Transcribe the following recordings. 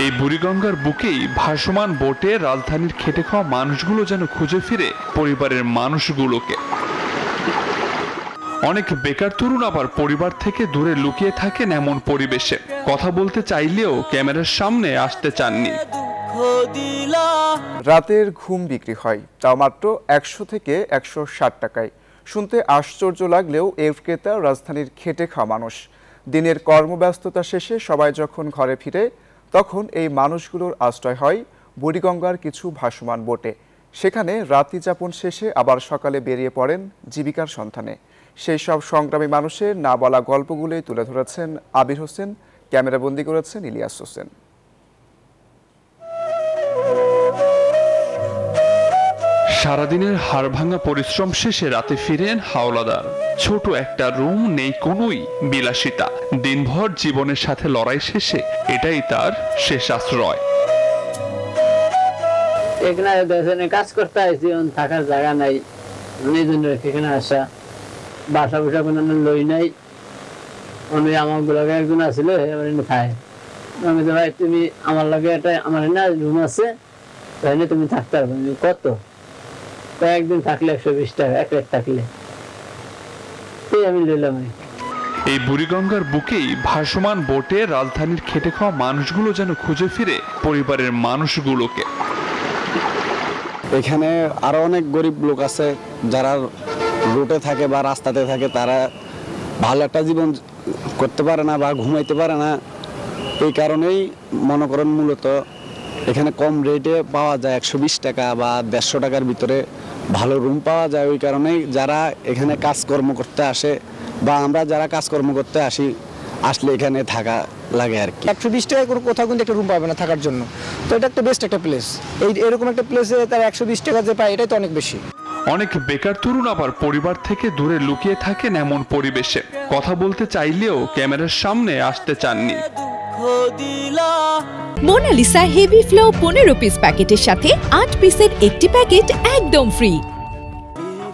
এই বুড়িগঙ্গার বুকেই ভাসমান বোটে রাজধানীর খেটে খাওয়া মানুষগুলো যেন খুঁজে ফিরে পরিবারের মানুষগুলোকে। অনেক বেকার তরুণ আবার পরিবার থেকে দূরে লুকিয়ে থাকেন এমন পরিবেশে। কথা বলতে চাইলেও ক্যামেরার সামনে আসতে চাননি। রাতের ঘুম বিক্রি হয়, তাও মাত্র 100 থেকে 160 টাকায়। শুনতে আশ্চর্য লাগলেও এর ক্রেতা রাজধানীর খেটে খাওয়া মানুষ। দিনের কর্মব্যস্ততা শেষে সবাই যখন ঘরে ফিরে, তখন এই মানুষগুলোর আশ্রয় হয় বুড়িগঙ্গার কিছু ভাসমান বোটে। সেখানে রাত্রি যাপন শেষে আবার সকালে বেরিয়ে পড়েন জীবিকার সন্ধানে। সেই সব সংগ্রামী মানুষের না বলা গল্পগুলোই তুলে ধরেছেন আবির হোসেন, ক্যামেরাবন্দি করেছেন ইলিয়াস হোসেন। সারাদিনের হাড়ভাঙা পরিশ্রম শেষে রাতে ফিরেন হাওলাদার। ছোট একটা রুম, নেই কোনোই বিলাসিতা। দিনভর জীবনের সাথে লড়াই শেষে এটাই তার শেষ আশ্রয়। এখানে কাজ করতে আসছি, থাকার জায়গা নাই, এখানে আসা। বাসা বসা কোনো লই নাই। আমার গুলাকে একজন আসছিল, এবার খায়। আমি তো ভাই তুমি আমার লাগে একটা আমার না রুম আছে, তাই না তুমি থাকতে পারবে। কত কয়েকদিন থাকলে 120 টাকা, এক রাত থাকলে। আমি লইলাম। এই বুড়িগঙ্গার বুকেই ভাসমান বোটে রাজধানীর খেটে খাওয়া মানুষগুলো যেন খুঁজে ফিরে পরিবারের মানুষগুলোকে। এখানে আরো অনেক গরিব লোক আছে যারা রুটে থাকে বা রাস্তাতে থাকে, তারা ভালো একটা জীবন করতে পারে না বা ঘুমাইতে পারে না। এই কারণেই মনে করেন মূলত এখানে কম রেটে পাওয়া যায়, 120 টাকা বা 150 টাকার ভিতরে ভালো রুম পাওয়া যায়। ওই কারণেই যারা এখানে কাজকর্ম করতে আসে বা আমরা যারা কাজকর্ম করতে আসলে এখানে থাকা লাগে আর কি। 120 টাকায় কোথাও কিন্তু একটা রুম পাবে না থাকার জন্য। তো এটা একটা বেস্ট একটা প্লেস। এরকম একটা প্লেসে তার 120 টাকা যে পায়, এটাই তো অনেক বেশি। অনেক বেকার তরুণ আবার পরিবার থেকে দূরে লুকিয়ে থাকেন এমন পরিবেশে। কথা বলতে চাইলেও ক্যামেরার সামনে আসতে চাননি। মোনালিসা হেভি ফ্লো 15 পিস প্যাকেটের সাথে 8 পিসের একটি প্যাকেট একদম ফ্রি।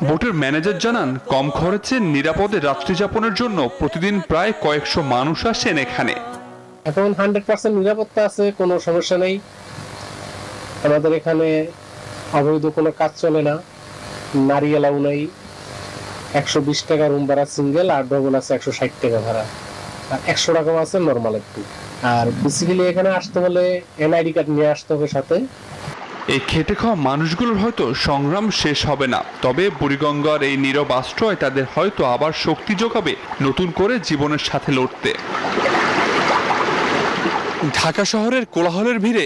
বোটের ম্যানেজার জানান, কম খরচে নিরাপদে রাত্রি যাপনের জন্য প্রতিদিন প্রায় কয়েকশো মানুষ আসেন এখানে। এখন 100% নিরাপত্তা আছে, কোনো সমস্যা নেই। আমাদের এখানে অবৈধ কোনো কাজ চলে না, নারী এলাও নাই। 120 টাকা রুম ভাড়া সিঙ্গেল, আর ডবল আছে 160 টাকা ভাড়া, আর 100 টাকাও আছে নর্মাল একটু। আর বেসিক্যালি এখানে আসতে হলে এনআইডি কার্ড নিয়ে আসতে হবে সাথে। এই খেটে খাওয়া মানুষগুলোর হয়তো সংগ্রাম শেষ হবে না, তবে বুড়িগঙ্গার এই নীরব আশ্রয় তাদের হয়তো আবার শক্তি যোগাবে নতুন করে জীবনের সাথে লড়তে। ঢাকা শহরের কোলাহলের ভিড়ে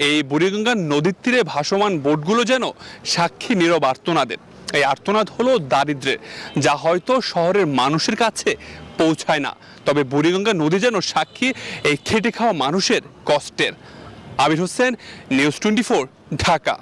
এই বুড়িগঙ্গার নদীর তীরে ভাসমান বোটগুলো যেন সাক্ষী নীরব আর্তনাদের। এই আর্তনাদ হলো দারিদ্র্যের, যা হয়তো শহরের মানুষের কাছে পৌঁছায় না। তবে বুড়িগঙ্গা নদী যেন সাক্ষী এই খেটে খাওয়া মানুষের কষ্টের। আবির হোসেন, নিউজ 24, ঢাকা।